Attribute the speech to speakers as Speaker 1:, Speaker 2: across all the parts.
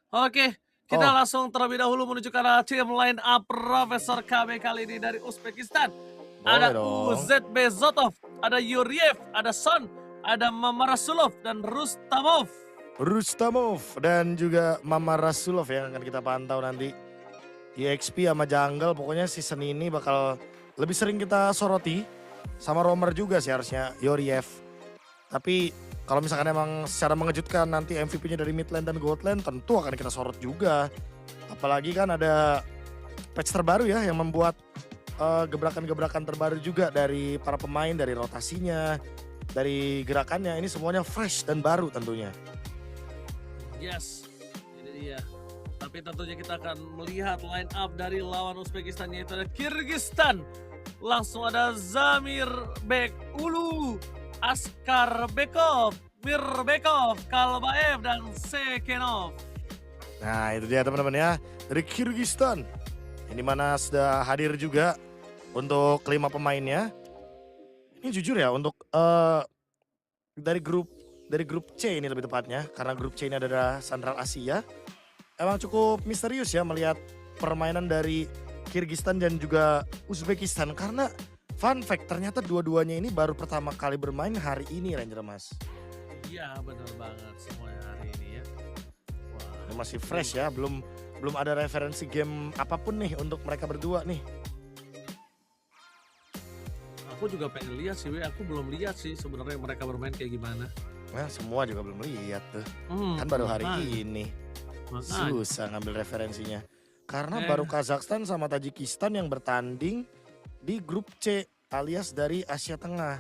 Speaker 1: Oke, kita
Speaker 2: Oh,
Speaker 1: langsung terlebih dahulu menuju ke arah tim line up Profesor KB kali ini dari Uzbekistan.
Speaker 2: boleh
Speaker 1: Ada
Speaker 2: dong.
Speaker 1: UZB Zotov, ada Yuriev, ada Son, ada Mamarasulov dan Rustamov.
Speaker 2: Rustamov dan juga Mama Rasulov yang akan kita pantau nanti. EXP sama Jungle pokoknya season ini bakal lebih sering kita soroti. Sama Romer juga sih harusnya, Yoriev. Tapi kalau misalkan emang secara mengejutkan nanti MVP-nya dari mid lane dan gold lane tentu akan kita sorot juga. Apalagi kan ada patch terbaru ya yang membuat gebrakan-gebrakan terbaru juga dari para pemain, dari rotasinya, dari gerakannya. Ini semuanya fresh dan baru tentunya.
Speaker 1: Yes, ini dia. Tapi tentunya kita akan melihat line up dari lawan Uzbekistan yaitu ada Kyrgyzstan. Langsung ada Zamir Bek Ulu, Askar Bekov, Mirbekov, Kalbaev dan Sekenov.
Speaker 2: Nah itu dia teman-teman ya, dari Kyrgyzstan. Ini mana sudah hadir juga untuk kelima pemainnya. Ini jujur ya untuk dari grup C ini lebih tepatnya. Karena grup C ini adalah Central Asia. Emang cukup misterius ya melihat permainan dari Kyrgyzstan dan juga Uzbekistan. Karena fun fact ternyata dua-duanya ini baru pertama kali bermain hari ini Ranger Mas.
Speaker 1: Iya benar banget semuanya hari ini ya. Wah,
Speaker 2: Ini masih fresh ya, belum ada referensi game apapun nih untuk mereka berdua nih.
Speaker 1: aku juga pengen lihat sih, aku belum lihat sih sebenarnya mereka bermain kayak gimana.
Speaker 2: Nah semua juga belum lihat tuh.
Speaker 1: Hmm,
Speaker 2: Kan baru hari
Speaker 1: makanya,
Speaker 2: ini.
Speaker 1: makanya.
Speaker 2: Susah ngambil referensinya. Karena
Speaker 1: Eh,
Speaker 2: baru Kazakhstan sama Tajikistan yang bertanding di grup C alias dari Asia Tengah.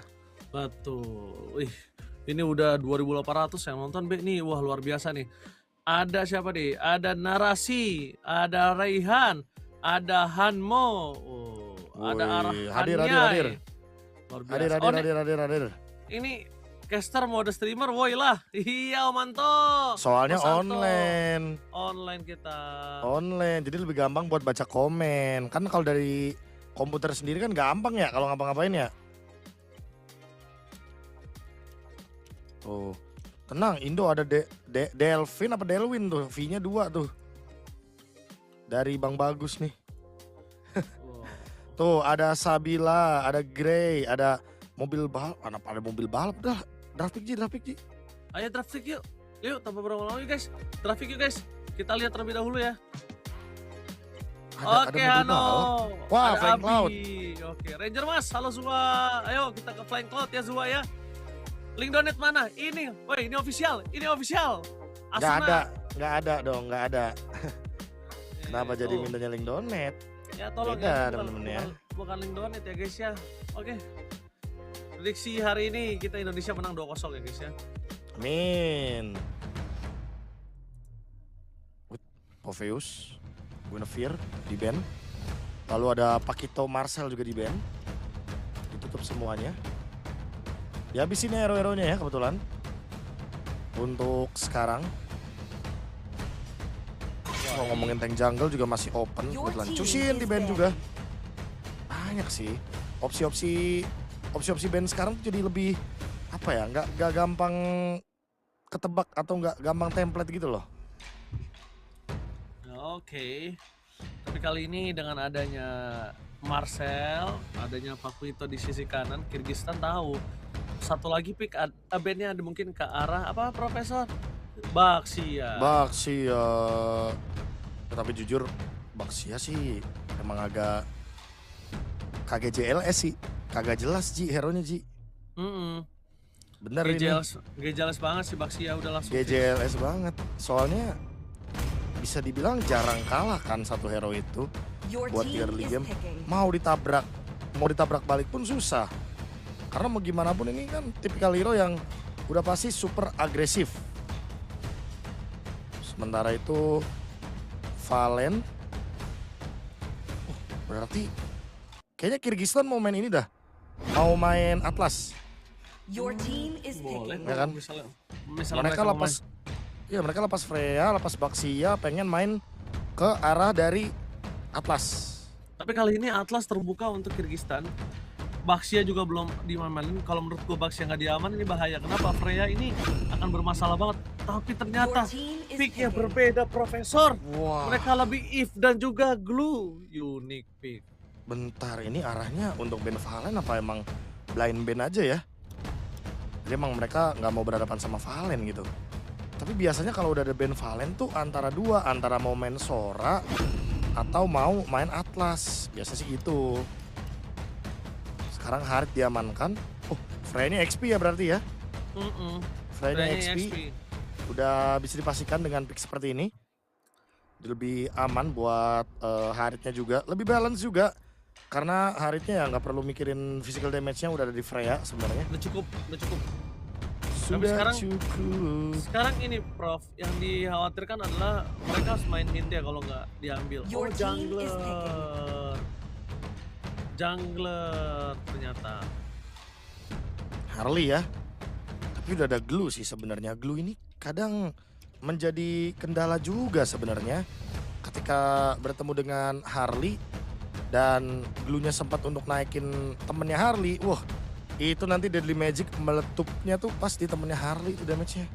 Speaker 1: betul. Wih, ini udah 2.800 yang nonton Be nih. Wah luar biasa nih. Ada siapa nih? Ada Narasi, ada Raihan, ada Hanmo, oh, ada
Speaker 2: Woi, hadir.
Speaker 1: Arhanyai. Luar
Speaker 2: Hadir,
Speaker 1: biasa. Oh
Speaker 2: hadir,
Speaker 1: nih,
Speaker 2: hadir, hadir, hadir.
Speaker 1: ini caster mode streamer, woi lah. Iya, Omanto.
Speaker 2: Soalnya
Speaker 1: Mas Alto.
Speaker 2: online.
Speaker 1: Online kita.
Speaker 2: Online, jadi lebih gampang buat baca komen. Kan kalau dari komputer sendiri kan gampang ya kalau ngapa-ngapain ya. Tuh, tenang Indo ada Delvin apa Delwin tuh, V-nya 2 tuh. Dari Bang Bagus nih.
Speaker 1: Wow.
Speaker 2: Tuh ada Sabila, ada Grey, ada mobil balap, ada mobil balap dah. Draft pick Ji.
Speaker 1: Ayo traffic yuk. Yuk, tanpa berlama-lama yuk guys. Traffic yuk guys. Kita lihat terlebih dahulu ya.
Speaker 2: Ada
Speaker 1: Oke,
Speaker 2: mobil
Speaker 1: Hano.
Speaker 2: balap. Wah,
Speaker 1: Ada
Speaker 2: Flying Cloud.
Speaker 1: Abi. Oke, Ranger Mas, halo semua. Ayo kita ke Flying Cloud ya semua ya. Link donate mana? Ini. Woi, ini official. Ini official. Asuna.
Speaker 2: Nggak ada dong, nggak ada. Kenapa jadi
Speaker 1: Tuh.
Speaker 2: mintanya link donate?
Speaker 1: Ya tolong
Speaker 2: Beda,
Speaker 1: ya, ini
Speaker 2: teman-teman ya.
Speaker 1: bukan link donate ya guys ya. Oke. Prediksi hari ini kita Indonesia menang 2-0 ya guys ya.
Speaker 2: Amin. Poveus, Guinevere di ban. Lalu ada Pakito Marcel juga di ban. Ditutup semuanya. Dihabisin ya hero-heronya ya kebetulan. Untuk sekarang. Kalau ngomongin tank jungle juga masih open kebetulan. Cushin di ban juga. Banyak sih. Opsi-opsi ban sekarang tuh jadi lebih apa ya? Nggak gampang ketebak atau nggak gampang template gitu loh.
Speaker 1: Oke. Tapi kali ini dengan adanya Marcel, adanya Pakuito di sisi kanan, Kyrgyzstan tahu. Satu lagi pick bandnya ada mungkin ke arah apa Profesor? Baxia.
Speaker 2: Baxia. Tapi jujur Baxia sih emang agak KGJLS sih. Kagak jelas Ji hero-nya Ji.
Speaker 1: Mm
Speaker 2: Bener ini.
Speaker 1: Gejelas banget sih Baxia udah langsung.
Speaker 2: GJLS banget. Soalnya bisa dibilang jarang kalah kan satu hero itu buat di early game. Mau ditabrak balik pun susah. Karena mau gimana pun ini kan tipikal hero yang udah pasti super agresif. Sementara itu Valen. Berarti kayaknya Kyrgyzstan mau main ini dah. Mau main Atlas.
Speaker 1: Boleh
Speaker 2: Ya kan?
Speaker 1: misalnya
Speaker 2: Mereka
Speaker 1: mau
Speaker 2: lepas ya mereka lepas Freya, lepas Baxia pengen main ke arah dari Atlas.
Speaker 1: Tapi kali ini Atlas terbuka untuk Kyrgyzstan. Baxia juga belum diamanin. Kalau menurut gue Baxia nggak diaman ini bahaya. Kenapa? Freya ini akan bermasalah banget. Tapi ternyata picknya berbeda, Profesor.
Speaker 2: Wah,
Speaker 1: Mereka lebih if dan juga glue. Unique pick.
Speaker 2: bentar ini arahnya untuk Ben Valen apa emang blind Ben aja ya? Jadi emang mereka nggak mau berhadapan sama Valen gitu. Tapi biasanya kalau udah ada Ben Valen tuh antara dua, antara mau main Sora atau mau main Atlas. Biasa sih gitu. Sekarang Harit diamankan. Oh, Freya ini XP ya berarti ya? Freya ini
Speaker 1: Kayaknya
Speaker 2: XP.
Speaker 1: XP.
Speaker 2: Udah bisa dipastikan dengan pick seperti ini. Lebih aman buat Haritnya juga. Lebih balance juga. Karena Haritnya ya nggak perlu mikirin physical damage-nya udah ada di Freya sebenarnya.
Speaker 1: Udah cukup, udah cukup.
Speaker 2: Sudah
Speaker 1: sekarang-
Speaker 2: cukup.
Speaker 1: Sekarang ini Prof, yang dikhawatirkan adalah mereka harus main hint ya kalau nggak diambil.
Speaker 3: Your team is
Speaker 1: Jungler. Jungler ternyata.
Speaker 2: Harley ya. Tapi udah ada glue sih sebenarnya. Glue ini kadang menjadi kendala juga sebenarnya. Ketika bertemu dengan Harley dan glue-nya sempat untuk naikin temennya Harley. Wah, itu nanti Deadly Magic meletupnya tuh pas di temennya Harley itu damage-nya.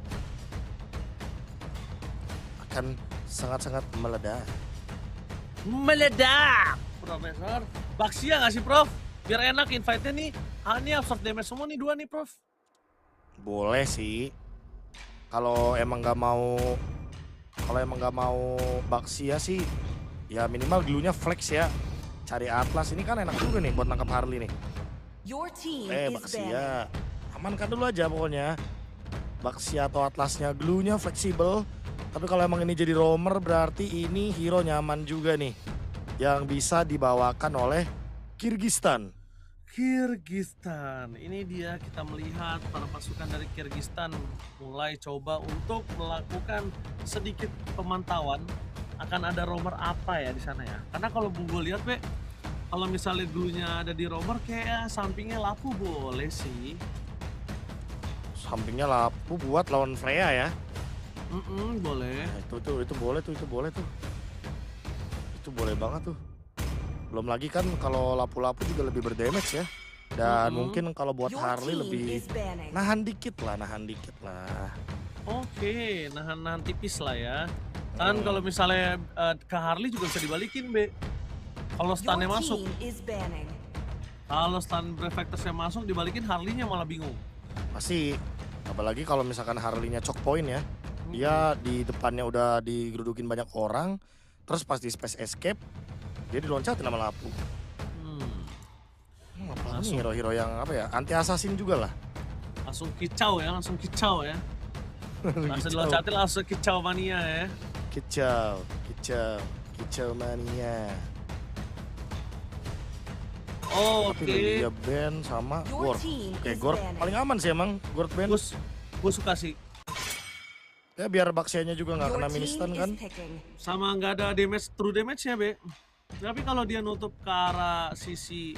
Speaker 2: Akan sangat-sangat meledak.
Speaker 1: Meledak, Profesor. Baxia nggak sih, Prof? Biar enak invite-nya nih. Ini absorb damage semua nih, 2 nih, Prof.
Speaker 2: Boleh sih. Kalau emang nggak mau Baxia sih, ya minimal glue-nya flex ya. Cari Atlas ini kan enak juga nih buat nangkap Harley nih.
Speaker 3: Your team is banned.
Speaker 2: Baxia, amankan dulu aja pokoknya. Baxia atau Atlasnya, glue-nya fleksibel. Tapi kalau emang ini jadi roamer berarti ini hero nyaman juga nih. Yang bisa dibawakan oleh Kyrgyzstan.
Speaker 1: Kyrgyzstan, ini dia kita melihat para pasukan dari Kyrgyzstan mulai coba untuk melakukan sedikit pemantauan akan ada roamer apa ya di sana ya. Karena kalau gue lihat kalau misalnya glue-nya ada di roamer kayak sampingnya Lapu boleh sih.
Speaker 2: Sampingnya Lapu buat lawan Freya ya.
Speaker 1: Boleh.
Speaker 2: Nah, itu boleh tuh. Itu boleh banget tuh. Belum lagi kan kalau Lapu-Lapu juga lebih berdamage ya. Dan mungkin kalau buat
Speaker 3: Your
Speaker 2: Harley
Speaker 3: team
Speaker 2: lebih
Speaker 3: is banning.
Speaker 2: nahan dikit lah.
Speaker 1: Oke, nahan tipis lah ya. Kan kalau misalnya ke Harley juga bisa dibalikin, Be. Kalau stunnya
Speaker 3: Your
Speaker 1: masuk.
Speaker 3: team is banning.
Speaker 1: Kalau stun reflectorsnya masuk dibalikin Harley-nya malah bingung.
Speaker 2: Pasti, apalagi kalau misalkan Harley-nya choke point ya. Dia di depannya udah digerudukin banyak orang. Terus pas di space escape, dia diloncatin sama Lapu. Apalagi
Speaker 1: Langsung.
Speaker 2: hero-hero yang apa ya, anti assassin juga lah.
Speaker 1: Langsung kicau ya. Langsung diloncatin langsung kicau mania ya.
Speaker 2: Kicau mania.
Speaker 1: Oh,
Speaker 2: Tapi
Speaker 1: oke.
Speaker 2: Lilia Ben sama
Speaker 3: Your
Speaker 2: Gord.
Speaker 3: team
Speaker 2: Oke,
Speaker 3: is
Speaker 2: Gord
Speaker 3: banning.
Speaker 2: paling aman sih emang, Gord Ben.
Speaker 1: Gue suka sih.
Speaker 2: Ya biar Baxianya juga nggak
Speaker 3: Your
Speaker 2: kena
Speaker 3: team
Speaker 2: mini stun
Speaker 3: is
Speaker 2: kan.
Speaker 3: picking.
Speaker 1: Sama nggak ada true damage-nya, Be. Tapi kalau dia nutup ke arah sisi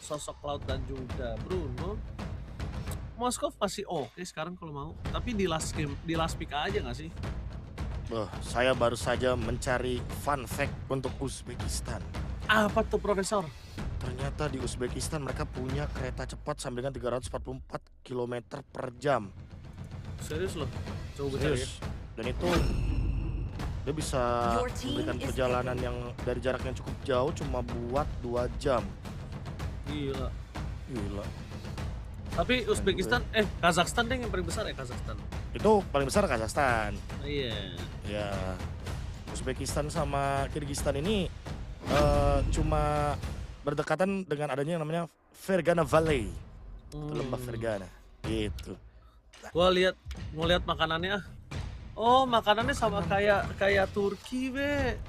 Speaker 1: sosok Cloud dan juga Bruno, Moskov masih oke sekarang kalau mau. Tapi di last pick aja nggak sih?
Speaker 2: Saya baru saja mencari fun fact untuk Uzbekistan.
Speaker 1: Apa tuh, Profesor?
Speaker 2: Ternyata di Uzbekistan mereka punya kereta cepat sampai dengan 344 km per jam.
Speaker 1: Serius loh? Coba gue cari ya.
Speaker 2: Serius. Dan itu dia bisa
Speaker 3: Your team
Speaker 2: memberikan
Speaker 3: is
Speaker 2: perjalanan yang dari jarak yang cukup jauh cuma buat 2 jam.
Speaker 1: Gila.
Speaker 2: Gila.
Speaker 1: Tapi Uzbekistan, Kazakhstan deh yang paling besar ya, Kazakhstan.
Speaker 2: Itu paling besar Kazakhstan.
Speaker 1: Iya.
Speaker 2: Ya, Uzbekistan sama Kyrgyzstan ini cuma berdekatan dengan adanya yang namanya Fergana Valley. Itu lembah Fergana. Gitu.
Speaker 1: Gua mau lihat makanannya. Oh, makanannya sama kayak Turki, Be.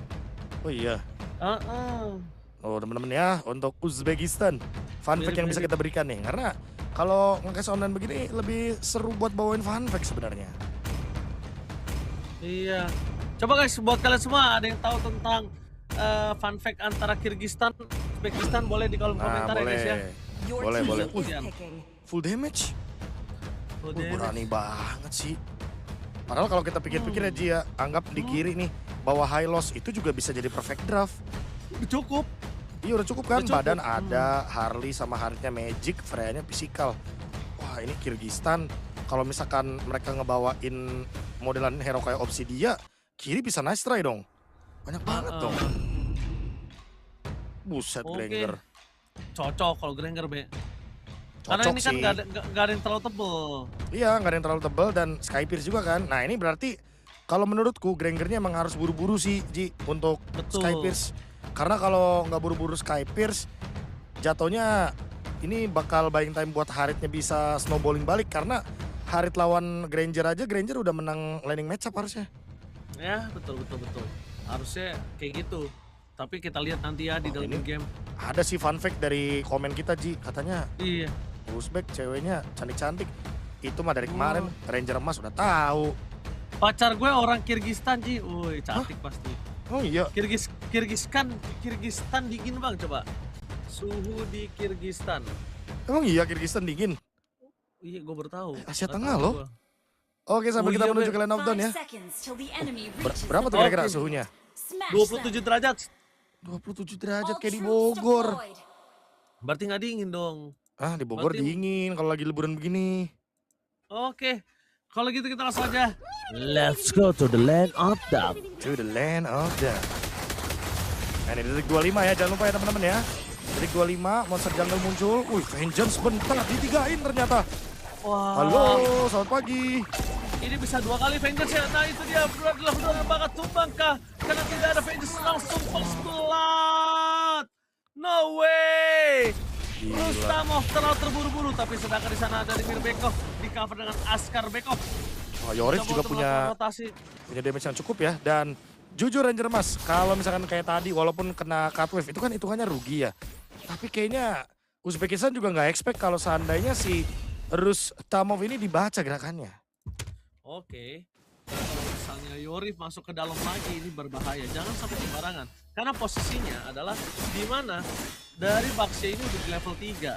Speaker 2: Oh iya.
Speaker 1: Heeh.
Speaker 2: Oh teman-teman ya, untuk Uzbekistan fun fact yang bisa kita berikan nih. Karena kalau nge-cash online begini lebih seru buat bawain fun fact sebenarnya.
Speaker 1: Iya. Coba guys, buat kalian semua ada yang tahu tentang fun fact antara Kyrgyzstan, Uzbekistan boleh di kolom komentar ya guys ya.
Speaker 3: Your
Speaker 2: Boleh,
Speaker 3: team
Speaker 2: boleh.
Speaker 3: is
Speaker 1: Yan.
Speaker 3: picking.
Speaker 2: Full damage.
Speaker 1: Udah.
Speaker 2: Berani banget sih. Padahal kalau kita pikir-pikir aja ya, anggap di kiri nih, bawah high loss itu juga bisa jadi perfect draft.
Speaker 1: Cukup.
Speaker 2: Iya udah cukup kan,
Speaker 1: Udah cukup.
Speaker 2: badan ada, Harley sama Haritnya magic, Freya-nya physical. Wah ini Kyrgyzstan, kalau misalkan mereka ngebawain modelan hero kayak Obsidia, kiri bisa nice try dong. Banyak banget dong. Buset,
Speaker 1: Oke.
Speaker 2: Granger.
Speaker 1: Cocok kalau Granger, Be. Karena
Speaker 2: Cocok
Speaker 1: ini kan
Speaker 2: sih.
Speaker 1: nggak ada yang terlalu tebel.
Speaker 2: Iya, nggak ada yang terlalu tebal dan Skypierce juga kan. Nah ini berarti kalau menurutku Grangernya emang harus buru-buru sih, Ji, untuk
Speaker 1: Betul.
Speaker 2: Skypierce. Karena kalau nggak buru-buru Skypierce, jatuhnya ini bakal buying time buat Haritnya bisa snowballing balik. Karena Harit lawan Granger aja, Granger udah menang laning matchup harusnya.
Speaker 1: Ya, betul. Harusnya kayak gitu. Tapi kita lihat nanti ya di dalam
Speaker 2: ini-
Speaker 1: game.
Speaker 2: Ada sih fun fact dari komen kita, Ji. Katanya
Speaker 1: Iya.
Speaker 2: Uzbek ceweknya cantik-cantik. Itu mah dari kemarin, Ranger emas udah tahu.
Speaker 1: Pacar gue orang Kirgistan, Ji. Woi, cantik pasti.
Speaker 2: Oh iya,
Speaker 1: Kirgistan dingin bang, coba. Suhu di Kirgistan.
Speaker 2: emang iya Kirgistan dingin.
Speaker 1: Iya, gue baru tahu.
Speaker 2: Asia
Speaker 1: Nggak
Speaker 2: Tengah
Speaker 1: tahu
Speaker 2: loh.
Speaker 1: gua.
Speaker 2: Oke, sampai
Speaker 1: Oh
Speaker 2: kita
Speaker 1: iya,
Speaker 2: menuju
Speaker 1: Be.
Speaker 2: ke line of down
Speaker 3: 5
Speaker 2: ya.
Speaker 3: seconds till the enemy reaches
Speaker 2: Berapa
Speaker 3: the
Speaker 2: tuh kira-kira
Speaker 1: Oke.
Speaker 2: suhunya?
Speaker 3: Smash
Speaker 1: 27 derajat.
Speaker 2: 27
Speaker 3: them.
Speaker 2: derajat
Speaker 3: All
Speaker 2: kayak di
Speaker 3: troops
Speaker 2: Bogor.
Speaker 3: deployed.
Speaker 1: Berarti nggak dingin dong.
Speaker 2: Ah, di Bogor
Speaker 1: Berarti-
Speaker 2: dingin kalau lagi liburan begini.
Speaker 1: Oke. Kalau gitu kita langsung aja. Let's go to the land of down.
Speaker 2: To the land of death. Nah, ini detik 25 ya, jangan lupa ya teman-teman ya. Detik 25, monster jungle muncul. Wih, Vengeance bentar, ditigain ternyata.
Speaker 1: Wah.
Speaker 2: Halo, selamat pagi.
Speaker 1: Ini bisa 2 kali Vengeance ya. Nah itu dia benar-benar banget tumbang kah? Karena tidak ada Vengeance langsung first blood. No way.
Speaker 2: Gila.
Speaker 1: Rustamov terlalu terburu-buru tapi sedangkan di sana ada Dimir Bekov di cover dengan Askar Bekov.
Speaker 2: Wah, Yorick juga punya
Speaker 1: rotasi.
Speaker 2: damage yang cukup ya. Dan jujur Ranger Mas, kalau misalkan kayak tadi walaupun kena cut wave itu kan hitungannya rugi ya. Tapi kayaknya Uzbekistan juga nggak expect kalau seandainya si Rustamov ini dibaca gerakannya.
Speaker 1: Oke. Kalau misalnya Yorif masuk ke dalam lagi ini berbahaya. Jangan sampai sembarangan. Karena posisinya adalah di mana dari Baxia ini udah di level 3.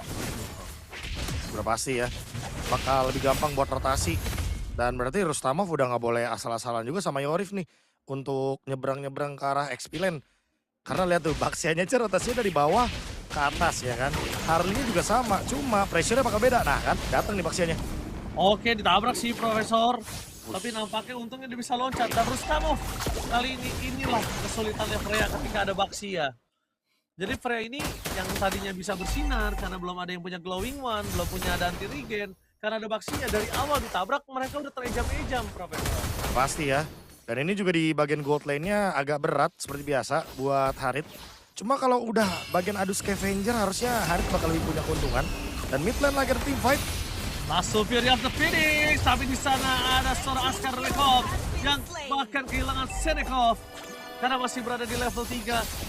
Speaker 2: Udah pasti ya, bakal lebih gampang buat rotasi. Dan berarti Rustamov udah nggak boleh asal-asalan juga sama Yorif nih untuk nyebrang-nyebrang ke arah XP lane. Karena lihat tuh, Baxianya aja rotasinya dari bawah ke atas ya kan. Harley-nya juga sama, cuma pressure-nya bakal beda. Nah kan, datang nih Baxianya.
Speaker 1: Oke, ditabrak sih Profesor. Tapi nampaknya untungnya dia bisa loncat. Dan Rustamov kali ini inilah kesulitannya Freya ketika ada Baxia. Jadi Freya ini yang tadinya bisa bersinar karena belum ada yang punya glowing one, belum punya ada anti regen. Karena ada Baxia dari awal ditabrak mereka udah terejam-ejam Profesor.
Speaker 2: Pasti ya. Dan ini juga di bagian gold lane-nya agak berat seperti biasa buat Harit. Cuma kalau udah bagian adu scavenger harusnya Harit bakal lebih punya keuntungan. Dan mid lane lagi ada team fight.
Speaker 1: Masuk Fury of the Phoenix, tapi di sana ada seorang Askar Lekov yang bahkan kehilangan Senekov karena masih berada di level 3.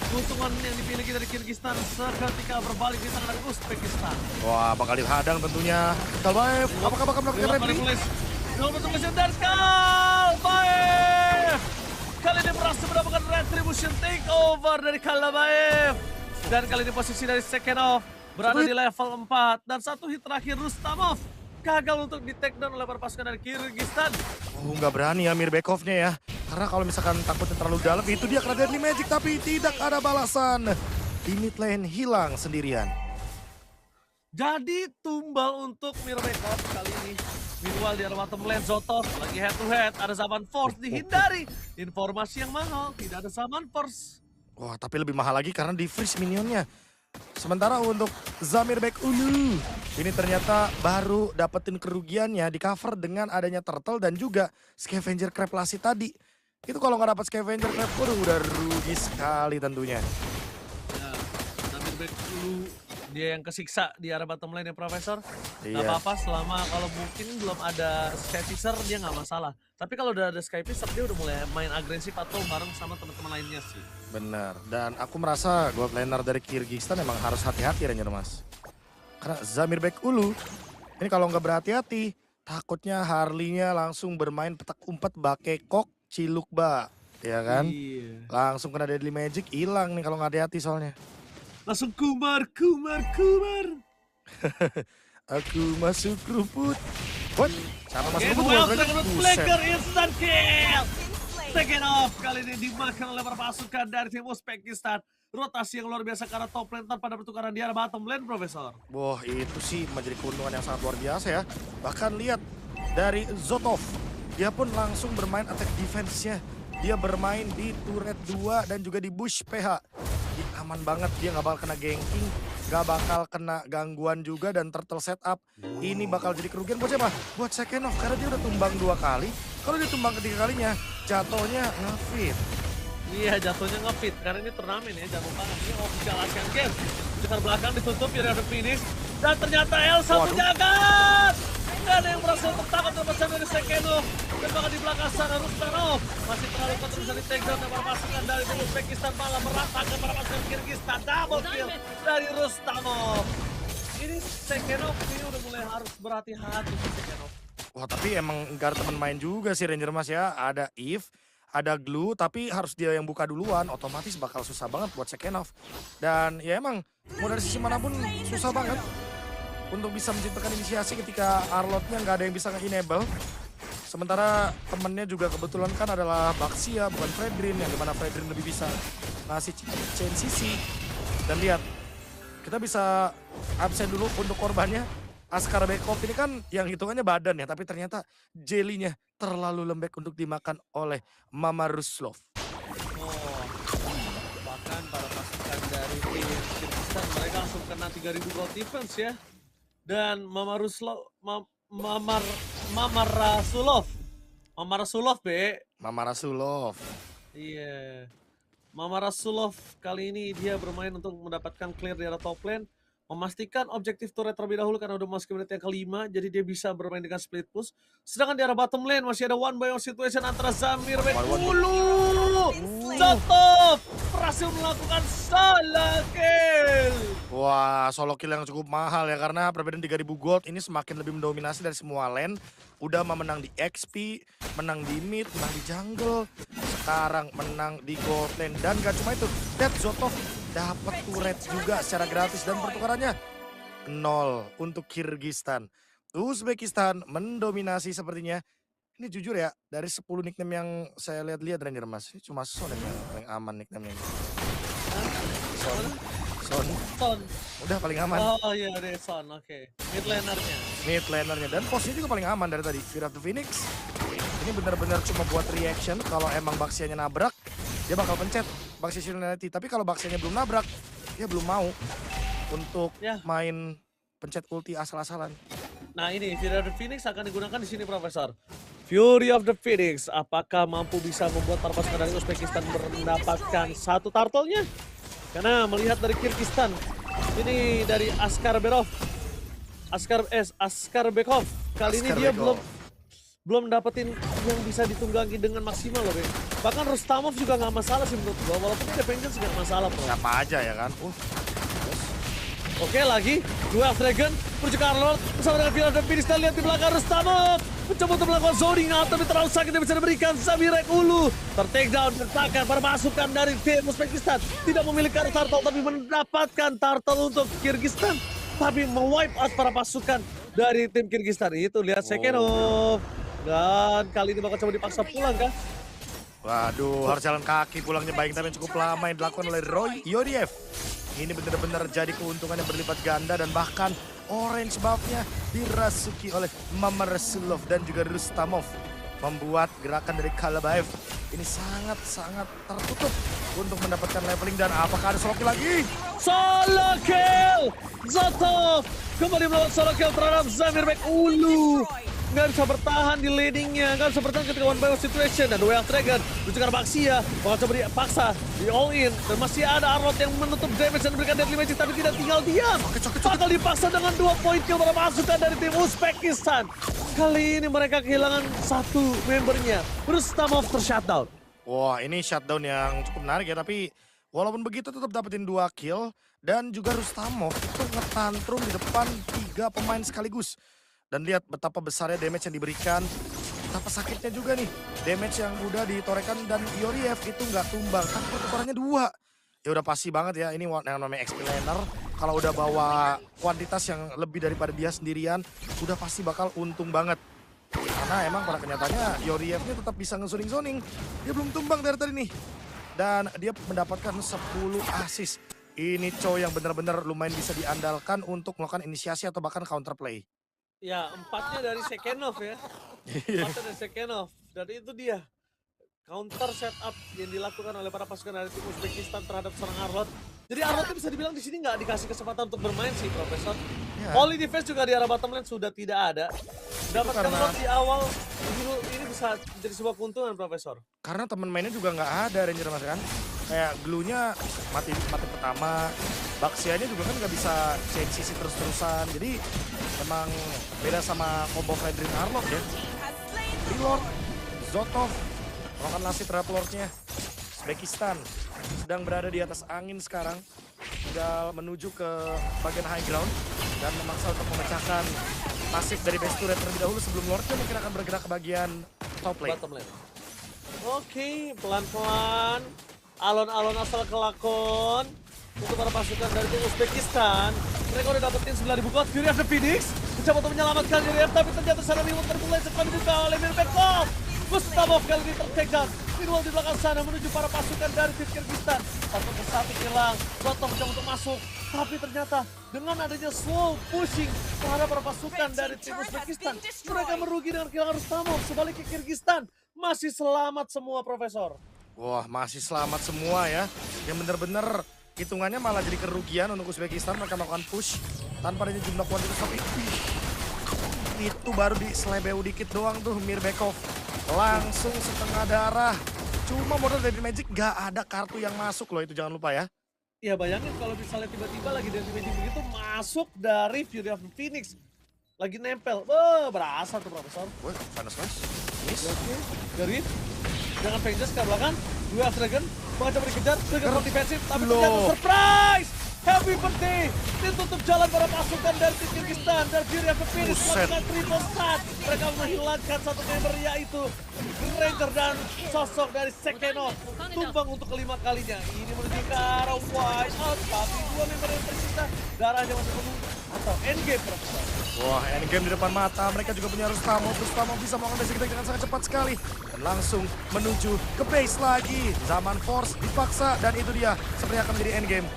Speaker 1: Keuntungan yang dimiliki dari Kyrgyzstan seketika berbalik di tangan dari Uzbekistan.
Speaker 2: Wah, bakal dihadang tentunya. Kalbaev, apakah bakal melakukan retry?
Speaker 1: Retribution dari Kalbaev. Kali ini berhasil mendapatkan Retribution takeover dari Kalbaev. Dan kali ini posisi dari Sekenov berada di level 4. Dan satu hit terakhir Rustamov gagal untuk di take down oleh para pasukan dari Kyrgyzstan.
Speaker 2: Oh, nggak berani ya Mirbekovnya ya. Karena kalau misalkan takutnya terlalu dalam, itu dia kena Deadly Magic tapi tidak ada balasan. Di mid lane hilang sendirian.
Speaker 1: Jadi tumbal untuk Mirbekov kali ini. Meanwhile di arah bottom lane Zotov lagi head to head. Ada Zaman Force dihindari. Informasi yang mahal, tidak ada Zaman Force.
Speaker 2: Wah, tapi lebih mahal lagi karena di freeze minionnya. Sementara untuk Zamirbek Ulu, ini ternyata baru dapetin kerugiannya di cover dengan adanya turtle dan juga scavenger crab lasi tadi. Itu kalau nggak dapat scavenger crab, udah rugi sekali tentunya.
Speaker 1: Ya, Zamirbek dulu dia yang kesiksa di arah bottom lane ya Profesor. Gak
Speaker 2: Iya.
Speaker 1: apa-apa selama kalau mungkin belum ada Skyfisher dia nggak masalah. Tapi kalau udah ada Skyfisher dia udah mulai main agresif atau bareng sama teman-teman lainnya sih.
Speaker 2: Benar, dan aku merasa gold laner dari Kyrgyzstan emang harus hati-hati Ranger Mas. Karena Zamirbek Ulu, ini kalau nggak berhati-hati, takutnya Harley-nya langsung bermain petak umpet bakekok cilukba. Ya kan?
Speaker 1: Iya.
Speaker 2: Langsung kena Deadly Magic, hilang nih kalau nggak hati-hati soalnya.
Speaker 1: Langsung kumar.
Speaker 2: Aku masuk rumput. What? Siapa masuk
Speaker 1: Game
Speaker 2: rumput?
Speaker 1: well,
Speaker 2: Buset.
Speaker 1: Dragon Flicker instant kill. Taken off kali ini dimakan oleh para pasukan dari tim Uzbekistan. Rotasi yang luar biasa karena top lane pada pertukaran di arah bottom lane, Profesor.
Speaker 2: Wah, itu sih menjadi keuntungan yang sangat luar biasa ya. Bahkan lihat dari Zotov dia pun langsung bermain attack defense-nya. Dia bermain di turret 2 dan juga di bush PH. Dia aman banget, dia nggak bakal kena ganking, nggak bakal kena gangguan juga dan turtle setup. Ini bakal jadi kerugian buat siapa? Buat Sekenov karena dia udah tumbang 2 kali. Kalau dia tumbang ketiga kalinya, jatuhnya ngefit.
Speaker 1: Iya, jatuhnya ngefit karena ini turnamen ya, jangan lupa ini official Asian Games. Sekitar belakang ditutup ya ada finish dan ternyata Elsa
Speaker 2: Waduh.
Speaker 1: menjagat. Dan yang berhasil tertangkap terpecah dari Sekenov. Dan bahkan di belakang sana Rustanov masih terlalu kuat bisa di take down dan para pasukan dari Uzbekistan malah meratakan para pasukan Kyrgyzstan. Double kill dari Rustanov. Ini Sekenov ini udah mulai harus berhati-hati Sekenov.
Speaker 2: Wah tapi emang nggak ada temen main juga sih Ranger Mas ya. Ada Eve, ada Glue, tapi harus dia yang buka duluan. Otomatis bakal susah banget buat Sekenov. Dan ya emang mau dari sisi manapun susah banget untuk bisa menciptakan inisiasi ketika Arlotnya nggak ada yang bisa nge-enable. Sementara temennya juga kebetulan kan adalah Baxia bukan Fredrin, yang dimana Fredrin lebih bisa ngasih chain CC. Dan lihat, kita bisa absen dulu untuk korbannya. Askar Bekov ini kan yang hitungannya badan ya, tapi ternyata jelinya terlalu lembek untuk dimakan oleh Mama Ruslov.
Speaker 1: Oh, bahkan para pasukan dari tim Kyrgyzstan mereka langsung kena 3000 gold defense ya. Dan Mama Rasulov be.
Speaker 2: Mama Rasulov.
Speaker 1: Iya. Mama Rasulov kali ini dia bermain untuk mendapatkan clear di arah top lane. Memastikan objektif turret terlebih dahulu karena udah masuk ke menit yang kelima. Jadi dia bisa bermain dengan split push. Sedangkan di arah bottom lane masih ada one by one situation antara Zamir Bekulu. Zotov berhasil melakukan solo kill.
Speaker 2: Wah, solo kill yang cukup mahal ya karena perbedaan 3000 gold ini semakin lebih mendominasi dari semua lane. Udah menang di XP, menang di mid, menang di jungle, sekarang menang di gold lane. Dan gak cuma itu, Dead Zotov dapat turret juga secara gratis dan pertukarannya 0 untuk Kyrgyzstan. Uzbekistan mendominasi sepertinya. Ini jujur ya, dari 10 nickname yang saya lihat-lihat Ranger Mas, ini cuma Son yang paling aman nickname-nya. Son. Udah paling aman.
Speaker 1: Oh iya deh Son, oke. Mid lanernya.
Speaker 2: Mid lanernya dan posnya juga paling aman dari tadi. Fear of the Phoenix. Ini benar-benar cuma buat reaction. Kalau emang Baxianya nabrak, dia bakal pencet Baxia Shieldnity. Tapi kalau Baxianya belum nabrak, dia belum mau untuk main pencet ulti asal-asalan.
Speaker 1: Nah ini Fury of the Phoenix akan digunakan di sini Profesor. Fury of the Phoenix, apakah mampu bisa membuat para pasukan dari Uzbekistan mendapatkan satu turtle-nya? Karena melihat dari Kyrgyzstan, ini dari Askar Bekov. Askar Bekov. Kali ini dia belum dapetin yang bisa ditunggangi dengan maksimal loh, Be. Bahkan Rustamov juga nggak masalah sih menurut gua, walaupun ada Vengeance nggak masalah, Bro.
Speaker 2: Siapa aja ya kan?
Speaker 1: Oke lagi, Duel Dragon menuju ke Arlord bersama dengan Fury of the Phoenix. Kita lihat di belakang Rustamov mencoba untuk melakukan zoning out, tapi terlalu sakit yang bisa diberikan. Zamir Bekulu ter-take down, tertakan para pasukan dari tim Uzbekistan. Tidak memiliki turtle, tapi mendapatkan turtle untuk Kyrgyzstan. Tapi mewipe out para pasukan dari tim Kyrgyzstan. Itu lihat Sekenov. Dan kali ini bakal coba dipaksa pulang kah?
Speaker 2: Waduh, harus jalan kaki pulangnya baik tapi cukup lama yang dilakukan oleh Roy Yodiev. Ini benar-benar jadi keuntungan yang berlipat ganda dan bahkan orange buff-nya dirasuki oleh Mama Rasulov dan juga Rustamov. Membuat gerakan dari Kalabaev ini sangat-sangat tertutup untuk mendapatkan leveling. Dan apakah ada solo kill lagi?
Speaker 1: Solo kill! Zotov kembali melakukan solo kill terhadap Zamir Bekulu. Nggak bisa bertahan di leadingnya, nggak bisa bertahan ketika one by one situation. Dan Duel Dragon menuju Baxia, bakal coba dipaksa, di all in. Dan masih ada Arlot yang menutup damage dan memberikan deadly magic, tapi tidak tinggal diam. Bakal dipaksa dengan 2 point kill para pasukan dari tim Uzbekistan. Kali ini mereka kehilangan satu membernya. Rustamov ter-shutdown.
Speaker 2: Wah, ini shutdown yang cukup menarik ya, tapi walaupun begitu tetap dapetin 2 kill. Dan juga Rustamov itu ngetantrum di depan 3 pemain sekaligus. Dan lihat betapa besarnya damage yang diberikan, betapa sakitnya juga nih. Damage yang udah ditorekan dan Yodiev itu nggak tumbang, tapi pertukarannya 2. Ya udah pasti banget ya, ini yang namanya XP laner. Kalau udah bawa kuantitas yang lebih daripada dia sendirian, udah pasti bakal untung banget. Karena emang pada kenyataannya Yodievnya tetap bisa nge-zoning. Dia belum tumbang dari tadi nih. Dan dia mendapatkan 10 assist. Ini Cho yang benar-benar lumayan bisa diandalkan untuk melakukan inisiasi atau bahkan counterplay.
Speaker 1: Ya, 4-nya dari Sekenov ya. Mata dan Sekenov. Dan itu dia counter setup yang dilakukan oleh para pasukan dari tim Uzbekistan terhadap seorang Arlot. Jadi Arlot bisa dibilang di sini nggak dikasih kesempatan untuk bermain sih, Profesor.
Speaker 2: Ya.
Speaker 1: Volley defense juga di arah bottom lane sudah tidak ada. Dapatkan
Speaker 2: karena-
Speaker 1: lot di awal, ini bisa jadi sebuah keuntungan, Profesor.
Speaker 2: Karena temen mainnya juga nggak ada Ranger Mas kan. Kayak glue-nya mati pertama. Baxianya juga kan nggak bisa change sisi terus-terusan. Jadi memang beda sama combo Fedrin Arlot ya. Reload, Zotov, melakukan lasih terhadap Lordnya. Uzbekistan sedang berada di atas angin sekarang. Tinggal menuju ke bagian high ground. Dan memaksa untuk memecahkan pasif dari base turret terlebih dahulu sebelum Lordnya mungkin akan bergerak ke bagian top lane.
Speaker 1: Bottom lane. Oke, pelan-pelan. Alon-alon asal kelakon. Untuk para pasukan dari tim Uzbekistan. Mereka udah dapetin 9.000 gold. Fury of the Phoenix mencoba untuk menyelamatkan Yuriev, tapi ternyata sana reward terpulai cepat dibuka oleh Mirbekov. Gustavov kali ini ter-take down. Meanwhile di belakang sana menuju para pasukan dari tim Kyrgyzstan. Satu persatu hilang. Zotov mencoba untuk masuk. Tapi ternyata dengan adanya slow pushing terhadap para pasukan dari tim Uzbekistan, mereka merugi dengan kehilangan Rustamov. Sebaliknya Kyrgyzstan masih selamat semua, Profesor.
Speaker 2: Wah, masih selamat semua ya. Yang bener-bener hitungannya malah jadi kerugian untuk Uzbekistan. Mereka melakukan push tanpa adanya jumlah kuantitas. Tapi itu baru di selebeu dikit doang tuh Mirbekov. Langsung setengah darah. Cuma modal dari Magic gak ada kartu yang masuk loh, itu jangan lupa ya.
Speaker 1: Ya bayangin kalau misalnya tiba-tiba lagi dari Magic begitu masuk dari Fury of the Phoenix. Lagi nempel. Berasa tuh, Profesor.
Speaker 2: Wah, panas mas. Miss.
Speaker 1: Oke, dari jangan Vengeance ke belakang. Dua Half Dragon, mencoba dikejar dengan defensif, tapi ternyata
Speaker 2: Loh.
Speaker 1: surprise! Happy birthday! Ditutup jalan para pasukan dari tim Kyrgyzstan dan Fury of the Phoenix
Speaker 2: Buset.
Speaker 1: melakukan triple start. Mereka menghilangkan satu member yaitu Ranger dan sosok dari Sekenov. Tumbang untuk kelima kalinya. Ini menuju ke arah wide out, tapi dua member yang tersisa darahnya masih penuh atau endgame, Profesor.
Speaker 2: Wah, endgame di depan mata. Mereka juga punya Rustamov. Rustamov bisa melakukan basic attack dengan sangat cepat sekali. Dan langsung menuju ke base lagi. Zaman Force dipaksa dan itu dia sepertinya akan menjadi endgame.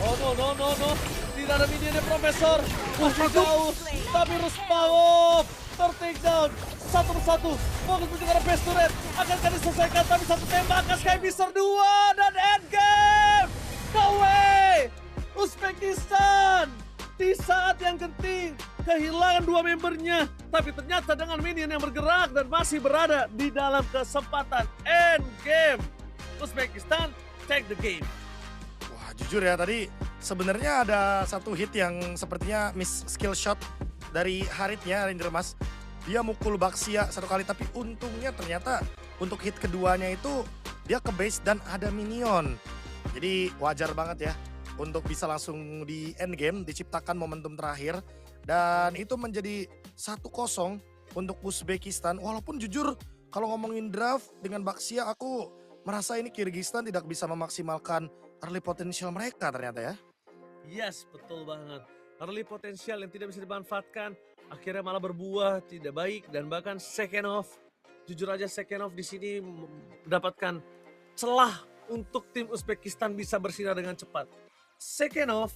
Speaker 1: Oh no. Tidak ada minionnya, Profesor. Masih jauh. Tapi Rustamov ter-take down. Satu persatu. Fokus menuju ke arah base turret. Akankah diselesaikan, tapi satu tembakan Sky Beaster 2 dan endgame. No way. Uzbekistan di saat yang genting kehilangan dua membernya, tapi ternyata dengan minion yang bergerak dan masih berada di dalam kesempatan endgame. Uzbekistan take the game.
Speaker 2: Wah, jujur ya tadi sebenarnya ada satu hit yang sepertinya miss skill shot dari Haritnya Ranger Mas. Dia mukul Baxia satu kali, tapi untungnya ternyata untuk hit keduanya itu dia ke base dan ada minion. Jadi wajar banget ya untuk bisa langsung di endgame, diciptakan momentum terakhir. Dan itu menjadi 1-0 untuk Uzbekistan. Walaupun jujur kalau ngomongin draft dengan Baxia, aku merasa ini Kyrgyzstan tidak bisa memaksimalkan early potential mereka ternyata ya.
Speaker 1: Yes, betul banget. Early potensial yang tidak bisa dimanfaatkan, akhirnya malah berbuah tidak baik, dan bahkan Sekenov, jujur aja Sekenov di sini mendapatkan celah untuk tim Uzbekistan bisa bersinar dengan cepat. Sekenov,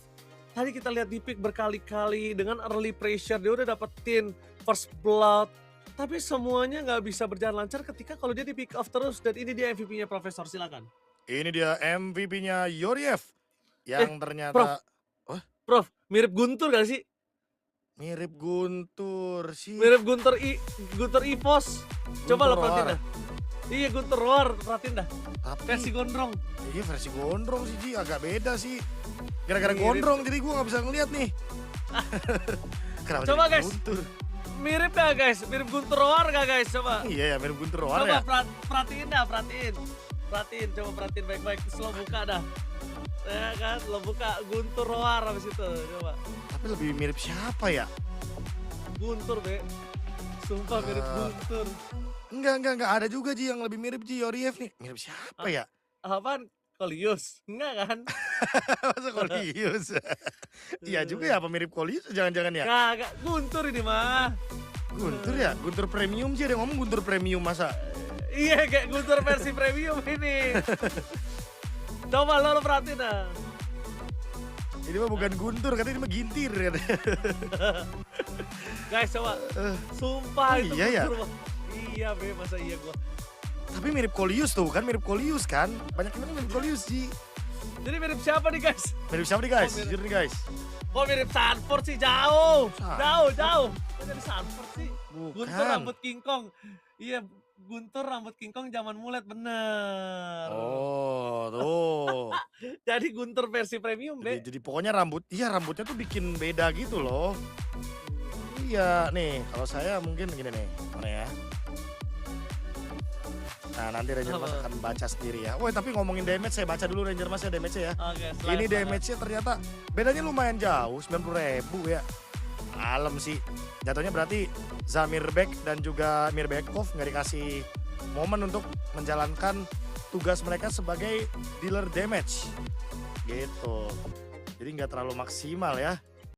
Speaker 1: tadi kita lihat di pick berkali-kali dengan early pressure, dia udah dapetin first blood, tapi semuanya nggak bisa berjalan lancar ketika kalau dia di pick off terus, dan ini dia MVP-nya, Profesor, silakan.
Speaker 2: Ini dia MVP-nya Yuriev yang ternyata
Speaker 1: Prof, mirip Guntur gak sih?
Speaker 2: mirip Guntur sih.
Speaker 1: Mirip Guntur Ipos. Coba
Speaker 2: Guntur
Speaker 1: lo perhatiin
Speaker 2: Roar.
Speaker 1: dah. Iya, Guntur Roar, perhatiin dah.
Speaker 2: Tapi
Speaker 1: Versi gondrong.
Speaker 2: iya versi gondrong sih Ji, agak beda sih. Gara-gara
Speaker 1: Mirip.
Speaker 2: gondrong jadi gue nggak bisa ngeliat nih. Kenapa
Speaker 1: Coba,
Speaker 2: jadi
Speaker 1: guys.
Speaker 2: Guntur?
Speaker 1: Mirip gak guys? Mirip Guntur Roar gak guys? Coba.
Speaker 2: Iya ya mirip Guntur Roar
Speaker 1: Coba
Speaker 2: ya.
Speaker 1: perhatiin dah, perhatiin. Coba perhatiin baik-baik. Terus lo buka dah. Ya kan, lo buka Guntur Roar habis itu. Coba.
Speaker 2: Tapi lebih mirip siapa ya?
Speaker 1: Guntur, Be. Sumpah mirip Guntur.
Speaker 2: Enggak ada juga Ji yang lebih mirip Ji Yuriev nih. Mirip siapa ya?
Speaker 1: Apaan? Kolius? Enggak kan?
Speaker 2: Masa Kolius? Iya juga ya, apa mirip Kolius jangan-jangan ya?
Speaker 1: Kagak, Guntur ini mah.
Speaker 2: Guntur ya? Guntur Premium sih, ada yang ngomong Guntur Premium masa?
Speaker 1: Iya, kayak Guntur versi premium ini. Coba lo perhatiin dah.
Speaker 2: Ini mah bukan Guntur, katanya ini mah Gintir.
Speaker 1: Guys coba, sumpah
Speaker 2: Oh
Speaker 1: itu
Speaker 2: iya ya?
Speaker 1: Guntur, Bang. Iya be, masa iya gua.
Speaker 2: Tapi mirip Kolius tuh kan, mirip Kolius kan. Banyak yang bilang mirip Kolius sih.
Speaker 1: Jadi mirip siapa nih guys?
Speaker 2: Mirip siapa nih guys?
Speaker 1: Oh, mirip.
Speaker 2: Jujur nih guys.
Speaker 1: Kok mirip Sanford sih? Jauh.
Speaker 2: Sanford.
Speaker 1: Jauh. Kok jadi Sanford sih?
Speaker 2: Bukan.
Speaker 1: Guntur rambut King Kong. Iya, Guntur rambut King Kong zaman mulet bener.
Speaker 2: Oh, tuh.
Speaker 1: Jadi Guntur versi premium, Be.
Speaker 2: Jadi pokoknya rambutnya tuh bikin beda gitu loh. Iya, nih kalau saya mungkin gini nih, mana ya? Nah nanti Ranger Mas akan baca sendiri ya. Woi tapi ngomongin damage saya baca dulu Ranger Mas ya damage-nya ya.
Speaker 1: Oke,
Speaker 2: Ini damage-nya ternyata bedanya lumayan jauh, 90.000 ya. Kalem sih. Jatuhnya berarti Zamir Bek dan juga Mirbekov nggak dikasih momen untuk menjalankan tugas mereka sebagai dealer damage. Gitu. Jadi nggak terlalu maksimal ya.